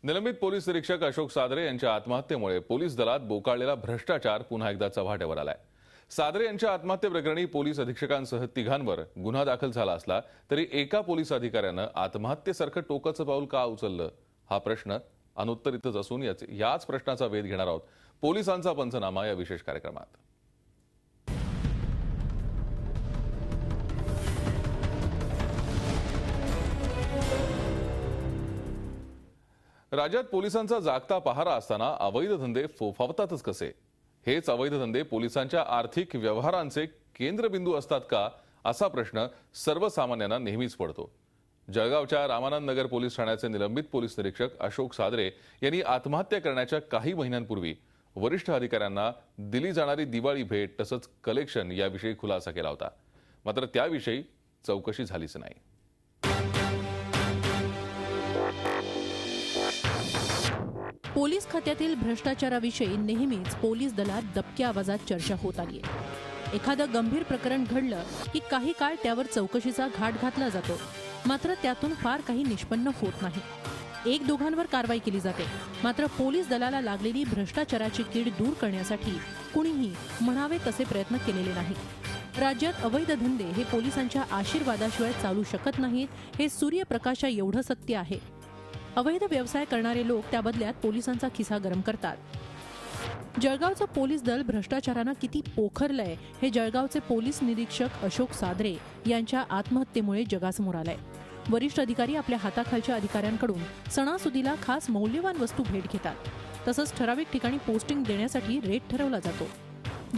निलंबित पोलीस निरीक्षक अशोक सादरे यांच्या आत्महत्येमुळे पोलीस दलात बोकाळलेला भ्रष्टाचार पुन्हा एकदा चव्हाट्यावर आलाय। सादरे यांच्या आत्महत्येप्रकरणी पोलीस अधीक्षकांसह तिघांवर गुन्हा दाखल झाला असला तरी एका पोलीस अधिकाऱ्यानं आत्महत्येसारखं टोकाचं पाऊल का उचललं हा प्रश्न अनुत्तरितच असून याच प्रश्नाचा वेध घेणार आहोत पोलिसांचा पंचनामा या विशेष कार्यक्रमात। राज्यात पोलिसांचा जागता पहारा असताना अवैध धंदे फोफावतातच कसे? हेच अवैध धंदे पोलिसांच्या आर्थिक व्यवहारांचे केंद्रबिंदू असतात का असा प्रश्न सर्वसामान्यांना नेहमीच पडतो। जळगावच्या रामानंद नगर पोलीस ठाण्याचे निलंबित पोलीस निरीक्षक अशोक सादरे यांनी आत्महत्या करण्याच्या काही महिन्यांपूर्वी वरिष्ठ अधिकाऱ्यांना दिली जाणारी दिवाळी भेट तसंच कलेक्शन याविषयी खुलासा केला होता। मात्र त्याविषयी चौकशी झालीच नाही। पोलीस खात्यातील भ्रष्टाचाराविषयी नेहमीच पोलीस दलात दबक्या आवाजात चर्चा होत आली आहे। एखादं गंभीर प्रकरण घडलं की काही काळ त्यावर चौकशीचा घाट घातला जातो, मात्र त्यातून फार काही निष्पन्न होत नाही। एक दोघांवर कारवाई केली जाते, मात्र पोलीस दलाला लागलेली भ्रष्टाचाराची कीड दूर करण्यासाठी कुणीही म्हणावे तसे प्रयत्न केलेले नाहीत। राज्यात अवैध धंदे हे पोलिसांच्या आशीर्वादाशिवाय चालू शकत नाहीत, हे सूर्यप्रकाशा एवढं सत्य आहे। अवैध व्यवसाय करणारे लोक त्या बदल्यात पोलिसांचा खिसा गरम करतात। जळगावचं पोलीस दल भ्रष्टाचारानं किती पोखरलंय हे जळगावचे पोलीस निरीक्षक अशोक सादरे यांच्या आत्महत्येमुळे जगासमोर आलंय। वरिष्ठ अधिकारी आपल्या हाताखालच्या अधिकाऱ्यांकडून सणासुदीला खास मौल्यवान वस्तू भेट घेतात, तसंच ठराविक ठिकाणी पोस्टिंग देण्यासाठी रेट ठरवला जातो।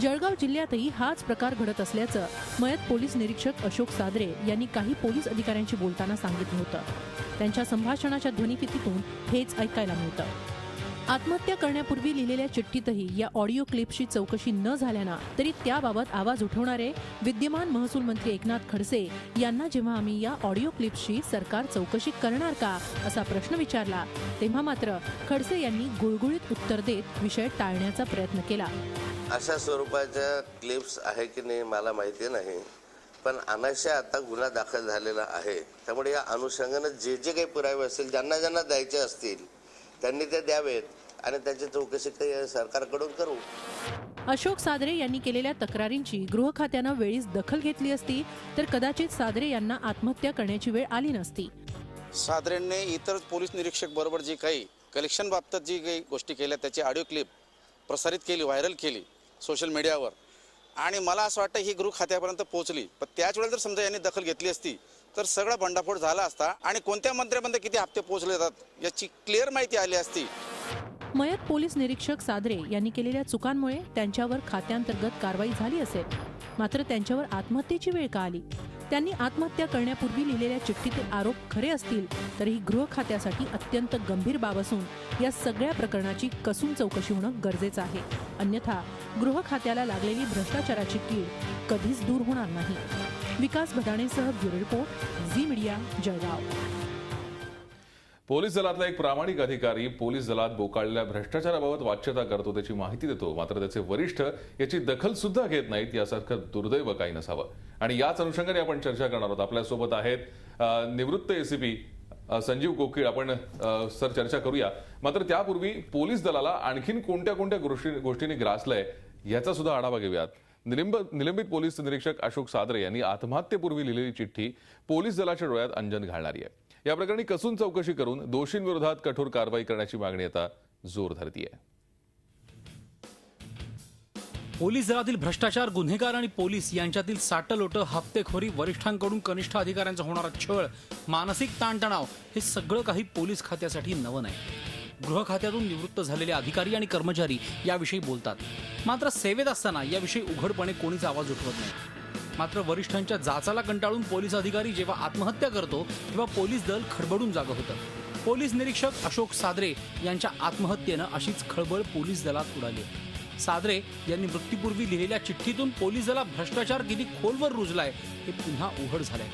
जळगाव जिल्ह्यातही हाच प्रकार घडत असल्याचं मयत पोलीस निरीक्षक अशोक सादरे यांनी काही पोलीस अधिकाऱ्यांशी बोलताना सांगितलं होतं। त्यांच्या संभाषणाच्या ध्वनिफितीतून हेच ऐकायला मिळतं। आत्महत्या करण्यापूर्वी लिहिलेल्या चिठ्ठीतही या ऑडिओ क्लिपची चौकशी न झाल्यानं तरी त्याबाबत आवाज उठवणारे विद्यमान महसूल मंत्री एकनाथ खडसे यांना जेव्हा आम्ही या ऑडिओ क्लिप्सची सरकार चौकशी करणार का असा प्रश्न विचारला, तेव्हा मात्र खडसे यांनी गुळगुळीत उत्तर देत विषय टाळण्याचा प्रयत्न केला। अशा स्वरूपाच्या क्लिप्स आहे की नाही मला माहिती नाही, पण अनाशय आता गुन्हा दाखल झालेला आहे। त्यामुळे या अनुषंगाने जे जे काही पुरावे असतील ज्यांना ज्यांना द्यायचे असतील त्यांनी ते द्यावेत आणि त्याची चौकशी सरकारकडून करू। अशोक सादरे यांनी केलेल्या तक्रारींची गृह खात्यानं वेळीच दखल घेतली असती तर कदाचित सादरे यांना आत्महत्या करण्याची वेळ आली नसती। सादरेंनी इतर पोलीस निरीक्षक बरोबर जी काही कलेक्शन बाबत जी काही गोष्टी केल्या त्याची ऑडिओ क्लिप प्रसारित केली, व्हायरल केली सोशल मीडियावर, आणि मला असं वाटतं ही गृह खात्यापर्यंत पोहोचली। पण त्याच वेळेला जर समजा यांनी दखल घेतली असती तर सगळा भंडाफोड झाला असता आणि कोणत्या मंत्र्यामध्ये किती हप्ते पोहोचले जातात याची क्लिअर माहिती आली असती। मयत पोलीस निरीक्षक सादरे यांनी केलेल्या चुकांमुळे त्यांच्यावर खात्यांतर्गत कारवाई झाली असेल, मात्र त्यांच्यावर आत्महत्येची वेळ का आली? त्यांनी आत्महत्या करण्यापूर्वी लिहिलेल्या चिठ्ठीतील आरोप खरे असतील तरीही गृह खात्यासाठी अत्यंत गंभीर बाब असून या सगळ्या प्रकरणाची कसून चौकशी होणं गरजेचं आहे। अन्यथा गृह खात्याला लागलेली भ्रष्टाचाराची कीड कधीच दूर होणार नाही। विकास भदाणेसह bureau report, Zee Media, Jalgaon. Police दलातला एक प्रामाणिक अधिकारी पोलीस दलात बोकाळलेल्या भ्रष्टाचाराबाबत वाच्यता करतो, त्याची माहिती देतो, मात्र त्याचे वरिष्ठ याची दखल सुद्धा घेत नाहीत, यासारखं दुर्दैव काही नसावं। आणि याच अनुषंगाने आपण चर्चा करणार आहोत। आपल्यासोबत आहेत निवृत्त एसीपी संजीव कोकीळ। आपण सर चर्चा करूया, मात्र त्यापूर्वी पोलीस दलाला आणखीन कोणत्या कोणत्या गोष्टींनी ग्रासलंय याचा सुद्धा आढावा घेऊयात। निलंबित पोलीस निरीक्षक अशोक सादरे यांनी आत्महत्येपूर्वी लिहिलेली चिठ्ठी पोलीस दलाच्या डोळ्यात अंजन घालणारी आहे। या प्रकरणी कसून चौकशी करून दोषींविरोधात कठोर कारवाई करण्याची मागणी आता जोर धरतीये। पोलीस दलातील भ्रष्टाचार, गुन्हेगार आणि पोलीस यांच्यातील साटलोट, हप्तेखोरी, वरिष्ठांकडून कनिष्ठ अधिकाऱ्यांचा होणारा छळ, मानसिक ताणतणाव हे सगळं काही पोलीस खात्यासाठी नवं नाही। गृह खात्यातून निवृत्त झालेले अधिकारी आणि कर्मचारी याविषयी बोलतात, मात्र सेवेत असताना याविषयी उघडपणे कोणीच आवाज उठवत नाही। मात्र वरिष्ठांच्या जाचाला कंटाळून पोलीस अधिकारी जेव्हा आत्महत्या करतो तेव्हा पोलीस दल खडबडून जागं होतं। पोलीस निरीक्षक अशोक सादरे यांच्या आत्महत्येनं अशीच खळबळ पोलीस दलात उडाली। सादरे यांनी मृत्यूपूर्वी लिहिलेल्या चिठ्ठीतून पोलीस दलात भ्रष्टाचार किती खोलवर रुजलाय हे पुन्हा उघड झालंय।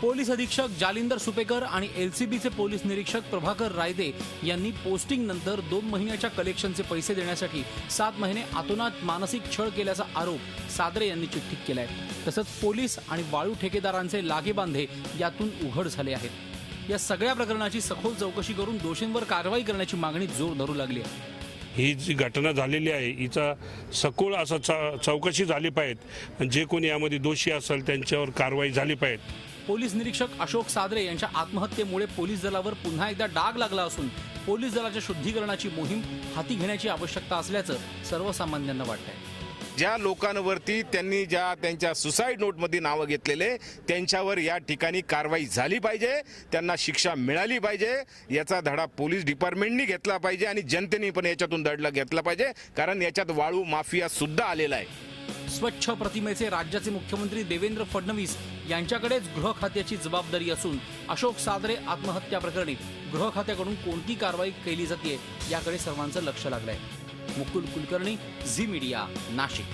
पोलीस अधीक्षक जालिंदर सुपेकर आणि एलसीबीचे पोलीस निरीक्षक प्रभाकर रायदे यांनी पोस्टिंग नंतर 2 महिन्याच्या कलेक्शनचे पैसे देण्यासाठी 7 महिने आतोनात मानसिक छळ केल्याचा आरोप सादरे यांनी चिठ्ठीत केलाय। तसंच पोलीस आणि वाळू ठेकेदारांचे लागेबांधे यातून उघड झाले आहेत। या सगळ्या प्रकरणाची सखोल चौकशी करून दोषींवर कारवाई करण्याची मागणी जोर धरू लागली आहे. ही जी घटना झालेली आहे हिचा सखोल असा चौकशी झाली पाहिजे. जे कोणी यामध्ये दोषी असेल त्यांच्यावर कारवाई झाली पाहिजे. पोलीस निरीक्षक अशोक सादरे यांच्या आत्महत्येमुळे पोलीस दलावर पुन्हा एकदा डाग लागला असून पोलीस दलाच्या शुद्धीकरणाची मोहीम हाती घेण्याची आवश्यकता असल्याचं सर्वसामान्यांना वाटतंय. ज्या लोकांवरती त्यांनी त्यांच्या सुसाईड नोटमध्ये नावं घेतलेले त्यांच्यावर या ठिकाणी कारवाई झाली पाहिजे, त्यांना शिक्षा मिळाली पाहिजे. याचा धडा पोलीस डिपार्टमेंटनी घेतला पाहिजे आणि जनतेने पण याच्यातून धडा घेतला पाहिजे, कारण याच्यात वाळू माफिया सुद्धा आलेला आहे. स्वच्छ प्रतिमेचे राज्याचे मुख्यमंत्री देवेंद्र फडणवीस यांच्याकडेच गृह खात्याची जबाबदारी असून अशोक सादरे आत्महत्या प्रकरणी गृह खात्याकडून कोणती कारवाई केली जाते याकडे सर्वांचं लक्ष लागलंय. मुकुल कुलकर्णी, झी मीडिया, नाशिक.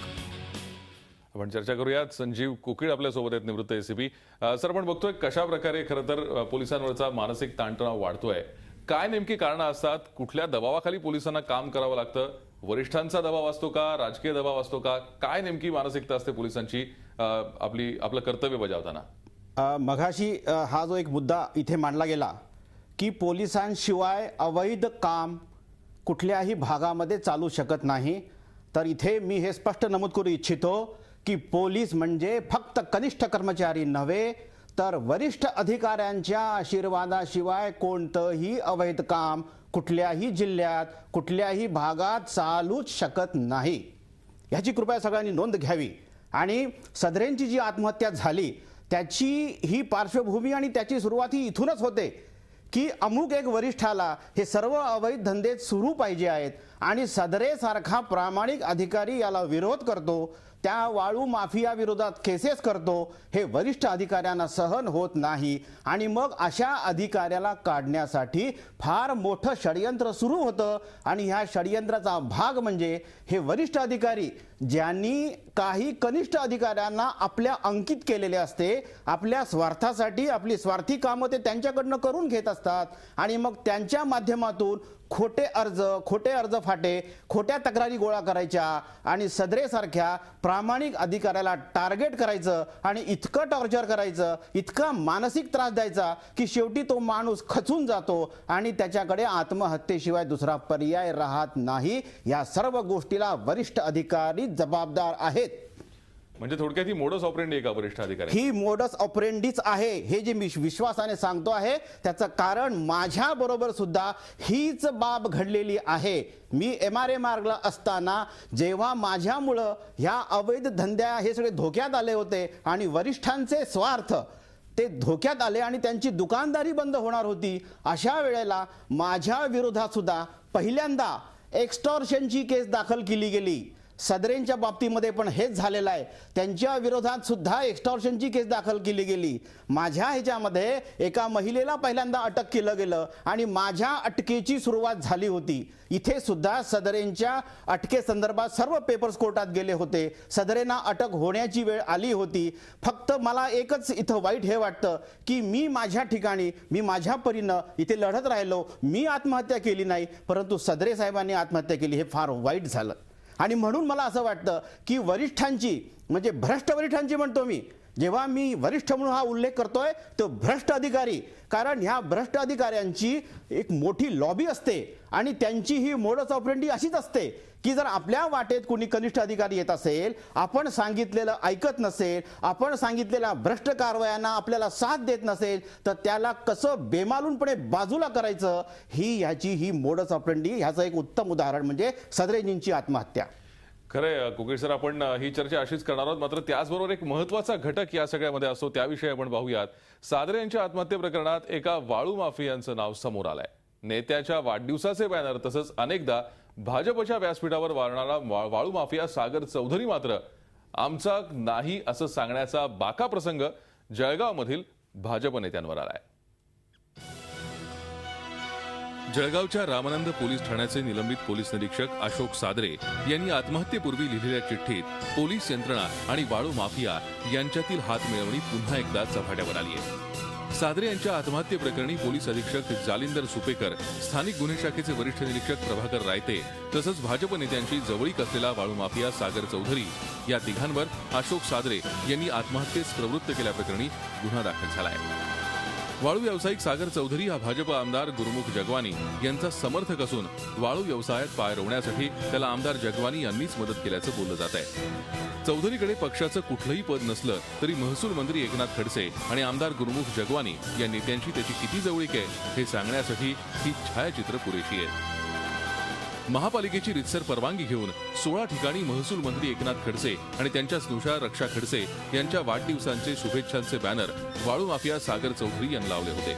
आपण चर्चा करूयात. संजीव कोकिळ आपल्यासोबत आहेत, निवृत्त एसीपी. सर, आपण बघतोय कशा प्रकारे खरं तर पोलिसांवरचा मानसिक ताणतणाव वाढतोय. काय नेमकी कारणं असतात? कुठल्या दबावाखाली पोलिसांना काम करावं लागतं? वरिष्ठांचा दबाव असतो का? राजकीय दबाव असतो का? काय नेमकी मानसिकता असते पोलिसांची आपलं कर्तव्य बजावताना? मघाशी हा जो एक मुद्दा इथे मांडला गेला की पोलिसांशिवाय अवैध काम कुठल्याही भागामध्ये चालू शकत नाही, तर इथे मी हे स्पष्ट नमूद करू इच्छितो की पोलीस म्हणजे फक्त कनिष्ठ कर्मचारी नव्हे, तर वरिष्ठ अधिकाऱ्यांच्या आशीर्वादाशिवाय कोणतंही अवैध काम कुठल्याही जिल्ह्यात कुठल्याही भागात चालूच शकत नाही. ह्याची कृपया सगळ्यांनी नोंद घ्यावी. आणि सदरेंची जी आत्महत्या झाली त्याची ही पार्श्वभूमी आणि त्याची सुरुवात ही इथूनच होते की अमुक एक वरिष्ठाला हे सर्व अवैध धंदे सुरू पाहिजे आहेत आणि सदरेसारखा प्रामाणिक अधिकारी याला विरोध करतो, त्या वाळू माफिया विरोधात केसेस करतो. हे वरिष्ठ अधिकाऱ्यांना सहन होत नाही आणि मग अशा अधिकाऱ्याला काढण्यासाठी फार मोठं षडयंत्र सुरू होतं. आणि ह्या षडयंत्राचा भाग म्हणजे हे वरिष्ठ अधिकारी ज्यांनी काही कनिष्ठ अधिकाऱ्यांना आपल्या अंकित केलेले असते, आपल्या स्वार्थासाठी आपली स्वार्थी कामं ते त्यांच्याकडनं करून घेत असतात आणि मग त्यांच्या माध्यमातून खोटे अर्ज फाटे, खोट्या तक्रारी गोळा करायच्या आणि सदरेसारख्या प्रामाणिक अधिकाऱ्याला टार्गेट करायचं आणि इतकं टॉर्चर करायचं, इतका मानसिक त्रास द्यायचा की शेवटी तो माणूस खचून जातो आणि त्याच्याकडे आत्महत्येशिवाय दुसरा पर्याय राहत नाही. या सर्व गोष्टीला वरिष्ठ अधिकारी जबाबदार आहेत. म्हणजे थोडक्यात ही मोडस ऑपरेंडी आहे का वरिष्ठ अधिकारी? ही मोडस ऑपरेंडीच आहे. हे जे मी विश्वासाने सांगतो आहे त्याचं कारण माझ्या बरोबर सुद्धा हीच बाब घडलेली आहे. मी MRA मार्गला असताना जेव्हा माझ्यामुळं ह्या अवैध धंद्या हे सगळे धोक्यात आले होते आणि वरिष्ठांचे स्वार्थ ते धोक्यात आले आणि त्यांची दुकानदारी बंद होणार होती, अशा वेळेला माझ्या विरोधात सुद्धा पहिल्यांदा एक्स्टॉर्शनची केस दाखल केली गेली. सदरेंच्या बाबतीमध्ये पण हेच झालेलं आहे. त्यांच्या विरोधात सुद्धा एक्स्टॉर्शनची केस दाखल केली गेली. माझ्या ह्याच्यामध्ये एका महिलेला पहिल्यांदा अटक केलं गेलं आणि माझ्या अटकेची सुरुवात झाली होती. इथे सुद्धा सदरेंच्या अटकेसंदर्भात सर्व पेपर्स कोर्टात गेले होते. सदरेंना अटक होण्याची वेळ आली होती. फक्त मला एकच इथं वाईट हे वाटतं की मी माझ्या ठिकाणी मी माझ्या परीनं इथे लढत राहिलो. मी आत्महत्या केली नाही, परंतु सदरे साहेबांनी आत्महत्या केली. हे फार वाईट झालं. आणि म्हणून मला असं वाटतं की वरिष्ठांची म्हणजे भ्रष्ट वरिष्ठांची म्हणतो मी, जेव्हा मी वरिष्ठ म्हणून हा उल्लेख करतोय तो भ्रष्ट अधिकारी, कारण ह्या भ्रष्ट अधिकाऱ्यांची एक मोठी लॉबी असते आणि त्यांची ही मोडस ऑपरेंडी अशीच असते की जर आपल्या वाटेत कोणी कनिष्ठ अधिकारी येत असेल, आपण सांगितलेलं ऐकत नसेल, आपण सांगितलेल्या भ्रष्ट कारवायांना आपल्याला साथ देत नसेल, तर त्याला कसं बेमालूनपणे बाजूला करायचं ही मोडस ऑपरेंडी. ह्याचं एक उत्तम उदाहरण म्हणजे सदरेजींची आत्महत्या. खरंय कोकिळ सर, आपण ही चर्चा अशीच करणार आहोत. मात्र त्याचबरोबर एक महत्वाचा घटक या सगळ्यामध्ये असतो, त्याविषयी आपण पाहूयात. सादरे यांच्या आत्महत्ये प्रकरणात एका वाळू माफियांचं नाव समोर आलंय. नेत्याच्या वाढदिवसाचे बॅनर तसंच अनेकदा भाजपच्या व्यासपीठावर वाढणारा वाळू माफिया सागर चौधरी मात्र आमचा नाही असं सांगण्याचा बाका प्रसंग जळगावमधील भाजप नेत्यांवर आलाय. जळगावच्या रामानंद पोलीस ठाण्याचे निलंबित पोलीस निरीक्षक अशोक सादरे यांनी आत्महत्येपूर्वी लिहिलेल्या चिठ्ठीत पोलीस यंत्रणा आणि वाळू माफिया यांच्यातील हातमिळवणी पुन्हा एकदा चव्हाट्यावर आली आहे. सादरे यांच्या आत्महत्येप्रकरणी पोलीस अधीक्षक जालिंदर सुपेकर, स्थानिक गुन्हे शाखेचे वरिष्ठ निरीक्षक प्रभाकर रायते तसंच भाजप नेत्यांची जवळीक असलेला वाळू माफिया सागर चौधरी या तिघांवर अशोक सादरे यांनी आत्महत्येस प्रवृत्त केल्याप्रकरणी गुन्हा दाखल झालाय. वाळू व्यावसायिक सागर चौधरी हा भाजप आमदार गुरुमुख जगवानी यांचा समर्थक असून वाळू व्यवसायात पाय रोवण्यासाठी त्याला आमदार जगवानी यांनीच मदत केल्याचं बोललं जात आहे। चौधरीकडे पक्षाचं कुठलंही पद नसलं तरी महसूल मंत्री एकनाथ खडसे आणि आमदार गुरुमुख जगवानी या नेत्यांची त्याची किती जवळीक आहे हे सांगण्यासाठी ही छायाचित्र पुरेशी आहेत। महापालिकेची रितसर परवानगी घेऊन 16 ठिकाणी महसूल मंत्री एकनाथ खडसे आणि त्यांच्या स्नुषा रक्षा खडसे यांच्या वाढदिवसांचे शुभेच्छांचे बॅनर वाळू माफिया सागर चौधरी यांनी लावले होते।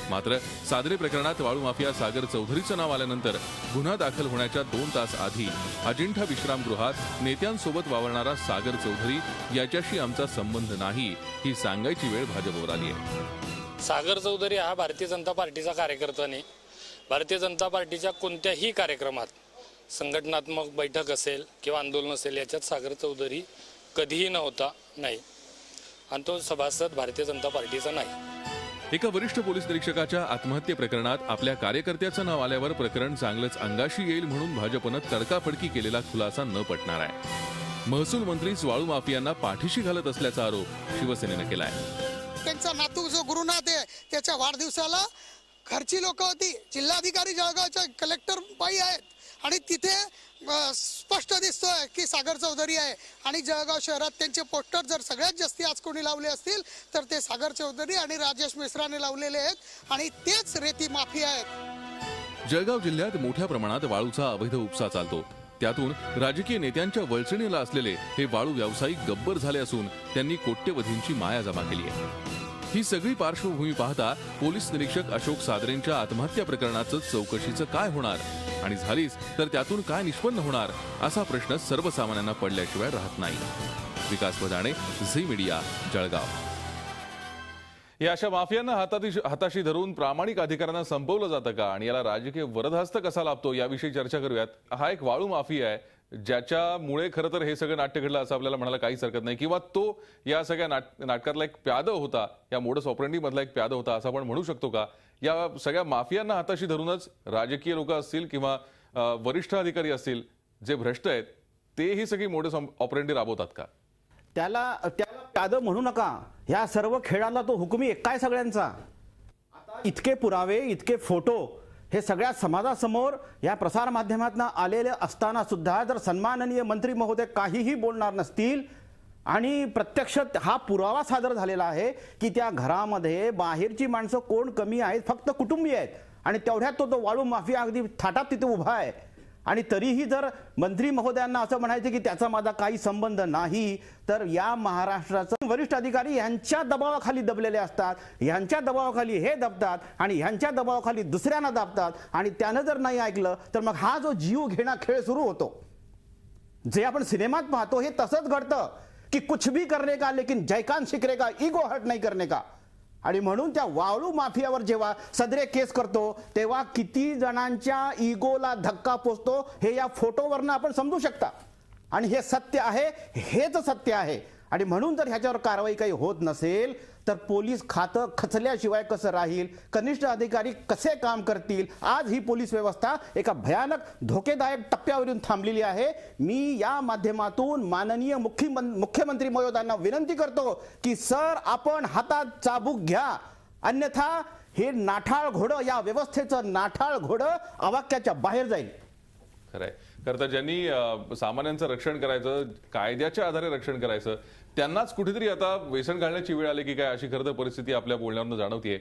मात्र सादरे प्रकरणात वाळू माफिया सागर चौधरीचं नाव आल्यानंतर गुन्हा दाखल होण्याच्या 2 तास आधी अजिंठा विश्रामगृहात नेत्यांसोबत वावरणारा सागर चौधरी याच्याशी आमचा संबंध नाही ही सांगायची वेळ भाजपवर आली आहे। सागर चौधरी हा भारतीय जनता पार्टीचा कार्यकर्ता नाही। भारतीय जनता पार्टीच्या कोणत्याही कार्यक्रमात संघटनात्मक बैठक असेल किंवा आंदोलन असेल याच्यात सागर चौधरी कधीही नव्हता नाही आणि तो सभासद भारतीय जनता पार्टीचा नाही। एका वरिष्ठ पोलीस निरीक्षकाच्या आत्महत्ये प्रकरणात आपल्या कार्यकर्त्याचं नाव आल्यावर प्रकरण चांगलंच अंगाशी येईल म्हणून भाजपनं तडकाफडकी केलेला खुलासा न पटणार आहे। महसूल मंत्रीच वाळू माफियांना पाठीशी घालत असल्याचा आरोप शिवसेनेनं केलाय। त्यांचा नातू जो गुरुनाथ आहे त्याच्या वाढदिवसाला घरची लोक होती, जिल्हाधिकारी जळगावच्या कलेक्टर बाई आहेत आणि तिथे स्पष्ट दिसतोय की सागर चौधरी आहे आणि जळगाव शहरात त्यांचे पोस्टर जर सगळ्यात जास्ती आज कोणी लावले असतील तर ते सागर चौधरी आणि राजेश मिश्राने लावलेले आहेत आणि तेच रेती माफिया आहेत। जळगाव जिल्ह्यात मोठ्या प्रमाणात वाळूचा अवैध उपसा चालतो। त्यातून राजकीय नेत्यांच्या वळचणीला असलेले हे वाळू व्यावसायिक गब्बर झाले असून त्यांनी कोट्यवधींची माया जमा केली आहे। ही सगळी पार्श्वभूमी पाहता पोलीस निरीक्षक अशोक सादरेंच्या आत्महत्या प्रकरणाचं चौकशीचं काय होणार आणि झालीच तर त्यातून काय निष्पन्न होणार असा प्रश्न सर्वसामान्यांना पडल्याशिवाय राहत नाही। विकास बदाणे, झी मीडिया, जळगाव। या अशा माफियांना हाताशी धरून प्रामाणिक अधिकाऱ्यांना संपवलं जातं का आणि याला राजकीय वरदहस्त कसा लाभतो याविषयी चर्चा करूयात। हा एक वाळू माफिया आहे ज्याच्यामुळे खरं तर हे सगळं नाट्य घडलं असं आपल्याला म्हणायला काहीच हरकत नाही किंवा तो या सगळ्या नाटकातला एक प्यादं होता, या मोडस ऑपरेंडी मधला एक प्यादं होता असं आपण म्हणू शकतो का? या सगळ्या माफियांना हाताशी धरूनच राजकीय लोक असतील किंवा वरिष्ठ अधिकारी असतील जे भ्रष्ट आहेत ते ही सगळी मोडस ऑपरेंडी राबवतात का? त्याला प्यादं म्हणू नका, ह्या सर्व खेळाला तो हुकुमी एक काय सगळ्यांचा। आता इतके पुरावे, इतके फोटो हे सगळ्या समाजासमोर या प्रसार माध्यमातून आलेले असताना सुद्धा जर सन्माननीय मंत्री महोदय काहीही बोलणार नसतील आणि प्रत्यक्ष हा पुरावा सादर झालेला आहे की त्या घरामध्ये बाहेरची माणसं कोण कमी आहेत, फक्त कुटुंबीय आहेत आणि तेवढ्यात तो वाळू माफिया अगदी थाटात तिथे उभा आहे आणि तरीही जर मंत्री महोदयांना असं म्हणायचं की त्याचा माझा काही संबंध नाही तर या महाराष्ट्राचे वरिष्ठ अधिकारी यांच्या दबावाखाली दबलेले असतात, यांच्या दबावाखाली हे दबतात आणि यांच्या दबावाखाली दुसऱ्यांना दाबतात आणि त्यानं जर नाही ऐकलं तर मग हा जो जीव घेणा खेळ सुरू होतो जे आपण सिनेमात पाहतो हे तसंच घडतं की कुछ भी करने का लेकिन जयकांत शिकरे का ईगो हर्ट नहीं करने का। आणि म्हणून त्या वाळू माफियावर जेव्हा सदरे केस करतो तेव्हा किती जणांच्या इगोला धक्का पोचतो हे या फोटोवरनं आपण समजू शकता आणि हे सत्य आहे, हेच सत्य आहे। आणि म्हणून जर ह्याच्यावर कारवाई काही होत नसेल तर पोलीस खातं खचल्याशिवाय कसं राहील, कनिष्ठ अधिकारी कसे काम करतील। आज ही पोलीस व्यवस्था एका भयानक धोकेदायक टप्प्यावर येऊन थांबलेली आहे। मी या माध्यमातून माननीय मुख्यमंत्री महोदयांना विनंती करतो की सर आपण हातात चाबूक घ्या, अन्यथा हे नाठाळ घोडं, या व्यवस्थेचं नाठाळ घोडं अवाक्याच्या बाहेर जाईल। खरंय, खरं तर ज्यांनी सामान्यांचं रक्षण करायचं, कायद्याच्या आधारे रक्षण करायचं त्यांनाच कुठेतरी आता व्यसन घालण्याची वेळ आली की काय अशी खरं तर परिस्थिती आपल्या बोलण्यावरून जाणवतीये।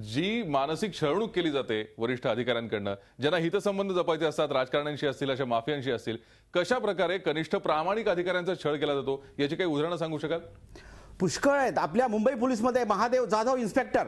जी मानसिक छळवणूक केली जाते वरिष्ठ अधिकाऱ्यांकडनं, ज्यांना हितसंबंध जपायचे असतात, राजकारण्यांशी असतील, अशा माफियांशी असतील, कशा प्रकारे कनिष्ठ प्रामाणिक अधिकाऱ्यांचा छळ केला जातो याची काही उदाहरणं सांगू शकाल? पुष्कळ आहेत। आपल्या मुंबई पोलीसमध्ये महादेव जाधव इन्स्पेक्टर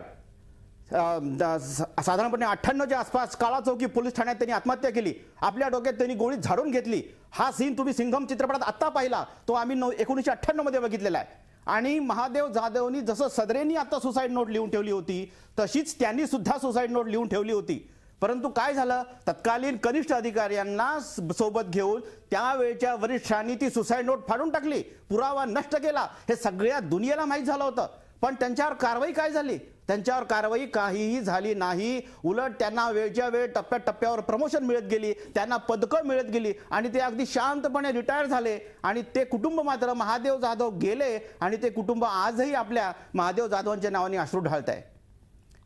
साधारणपणे 98च्या आसपास काळा चौकी पोलीस ठाण्यात त्यांनी आत्महत्या केली, आपल्या डोक्यात त्यांनी गोळी झाडून घेतली। हा सीन तुम्ही सिंघम चित्रपटात आत्ता पाहिला, तो आम्ही 1998 मध्ये बघितलेला आहे। आणि महादेव जाधवनी जसं सदरेंनी आता सुसाईड नोट लिहून ठेवली होती तशीच त्यांनी सुद्धा सुसाईड नोट लिहून ठेवली होती, परंतु काय झालं, तत्कालीन कनिष्ठ अधिकाऱ्यांना सोबत घेऊन त्यावेळच्या वरिष्ठांनी ती सुसाईड नोट फाडून टाकली, पुरावा नष्ट केला। हे सगळ्या दुनियेला माहीत झालं होतं, पण त्यांच्यावर कारवाई काय झाली? त्यांच्यावर कारवाई काहीही झाली नाही। उलट त्यांना वेळच्या वेळ टप्प्याटप्प्यावर प्रमोशन मिळत गेली, त्यांना पदकं मिळत गेली आणि ते अगदी शांतपणे रिटायर झाले। आणि ते कुटुंब मात्र महादेव जाधव गेले आणि ते कुटुंब आजही आपल्या महादेव जाधवांच्या नावाने अश्रू ढाळत आहे।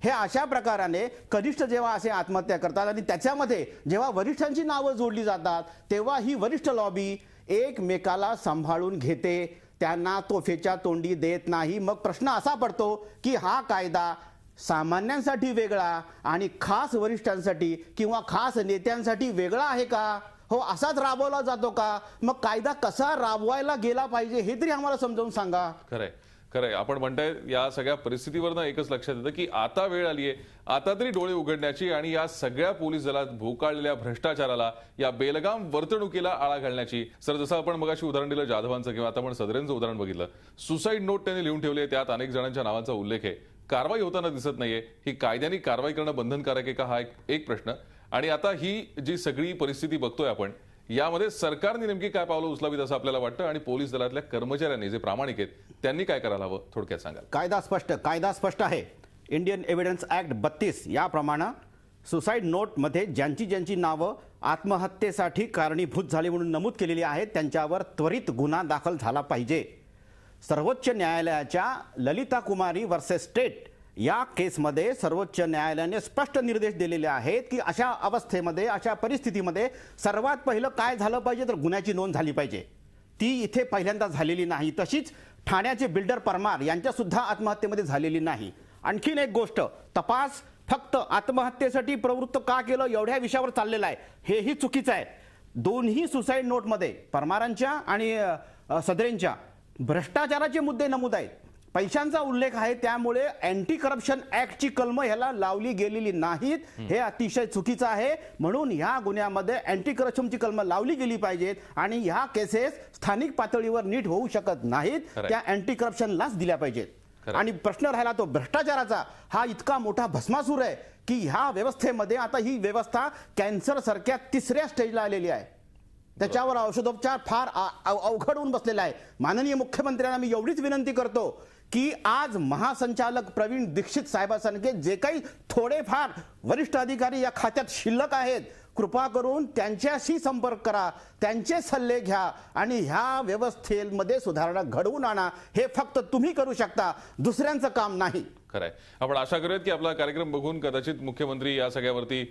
हे अशा प्रकाराने कनिष्ठ जेव्हा असे आत्महत्या करतात आणि त्याच्यामध्ये जेव्हा वरिष्ठांची नावं जोडली जातात तेव्हा ही वरिष्ठ लॉबी एकमेकाला सांभाळून घेते, त्यांना तोफेच्या तोंडी देत नाही. मग प्रश्न असा पडतो की हा कायदा सामान्यांसाठी वेगळा आणि खास वरिष्ठांसाठी किंवा खास नेत्यांसाठी वेगळा आहे का? हो, असाच राबवला जातो का? मग कायदा कसा राबवायला गेला पाहिजे हे तरी आम्हाला समजावून सांगा. खरंय खरंय, आपण म्हणताय या सगळ्या परिस्थितीवरनं एकच लक्षात येतं की आता वेळ आलीये, आता तरी डोळे उघडण्याची आणि या सगळ्या पोलीस दलात भोकाळलेल्या भ्रष्टाचाराला, या बेलगाम वर्तणुकीला आळा घालण्याची. सर, जसं आपण मगाशी उदाहरण दिलं जाधवांचं किंवा आता आपण सदरेंचं उदाहरण बघितलं, सुसाईड नोट त्यांनी लिहून ठेवली, त्यात अनेक जणांच्या नावांचा उल्लेख आहे, कारवाई होताना दिसत नाहीये. ही कायद्याने कारवाई करणं बंधनकारक आहे का, हा एक प्रश्न. आणि आता ही जी सगळी परिस्थिती बघतोय आपण, यामध्ये सरकारने नेमकी काय पावलं उचलावीत असं आपल्याला वाटतं आणि पोलीस दलातल्या कर्मचाऱ्यांनी जे प्रामाणिक आहेत त्यांनी काय करायला हवं, थोडक्यात सांगाल? कायदा स्पष्ट आहे. इंडियन एव्हिडन्स ऍक्ट 32 याप्रमाणे सुसाईड नोटमध्ये ज्यांची नावं आत्महत्येसाठी कारणीभूत झाली म्हणून नमूद केलेली आहेत त्यांच्यावर त्वरित गुन्हा दाखल झाला पाहिजे. सर्वोच्च न्यायालयाच्या ललिता कुमारी वर्सेस स्टेट या केसमध्ये सर्वोच्च न्यायालयाने स्पष्ट निर्देश दिलेले आहेत की अशा अवस्थेमध्ये, अशा परिस्थितीमध्ये सर्वात पहिलं काय झालं पाहिजे तर गुन्ह्याची नोंद झाली पाहिजे. ती इथे पहिल्यांदा झालेली नाही. तशीच ठाण्याचे बिल्डर परमार यांच्या सुद्धा आत्महत्येमध्ये झालेली नाही. आणखीन एक गोष्ट, तपास फक्त आत्महत्येसाठी प्रवृत्त का केलं एवढ्या विषयावर चाललेला आहे, हेही चुकीचं आहे. दोन्ही सुसाईड नोटमध्ये परमारांच्या आणि सदरेंच्या भ्रष्टाचाराचे मुद्दे नमूद आहेत, पैशांचा उल्लेख आहे. त्यामुळे अँटी करप्शन ऍक्टची कलमं ह्याला लावली गेलेली नाहीत. हे अतिशय चुकीचं आहे. म्हणून ह्या गुन्ह्यामध्ये अँटी करप्शनची कलमं लावली गेली पाहिजेत आणि ह्या केसेस स्थानिक पातळीवर नीट होऊ शकत नाहीत, त्या अँटी करप्शनलाच दिल्या पाहिजेत. आणि प्रश्न राहिला तो भ्रष्टाचाराचा. हा इतका मोठा भस्मासूर आहे की ह्या व्यवस्थेमध्ये आता ही व्यवस्था कॅन्सर सारख्या 3ऱ्या स्टेजला आलेली आहे. त्याच्यावर औषधोपचार फार अवघड होऊन बसलेला आहे. माननीय मुख्यमंत्र्यांना मी एवढीच विनंती करतो की आज महासंचालक प्रवीण दीक्षित साहेबांसारखे जे काही थोडेफार वरिष्ठ अधिकारी या खात्यात शिल्लक आहेत, कृपा करून त्यांच्याशी संपर्क करा, त्यांचे सल्ले घ्या आणि ह्या व्यवस्थेमध्ये सुधारणा घडवून आणा. हे फक्त तुम्ही करू शकता, दुसऱ्यांचं काम नाही. खरंय. आपण आशा करूयात की आपला कार्यक्रम बघून कदाचित मुख्यमंत्री या सगळ्यावरती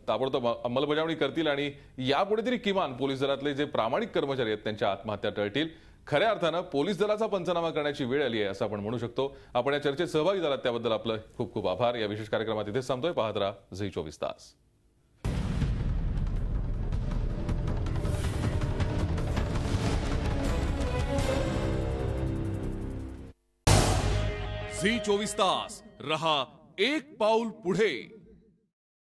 ताबडतोब अंमलबजावणी करतील आणि यापुढे तरी किमान पोलीस दलातले जे प्रामाणिक कर्मचारी आहेत त्यांच्या आत्महत्या टळतील. खऱ्या अर्थानं पोलीस दलाचा पंचनामा करण्याची वेळ आली आहे असं आपण म्हणू शकतो. आपण या चर्चेत सहभागी झालात त्याबद्दल आपलं खूप खूप आभार. या विशेष कार्यक्रमात इथेच थांबतोय. पाहत राहा झी 24 तास. झी 24 तास रहा एक पाऊल पुढे.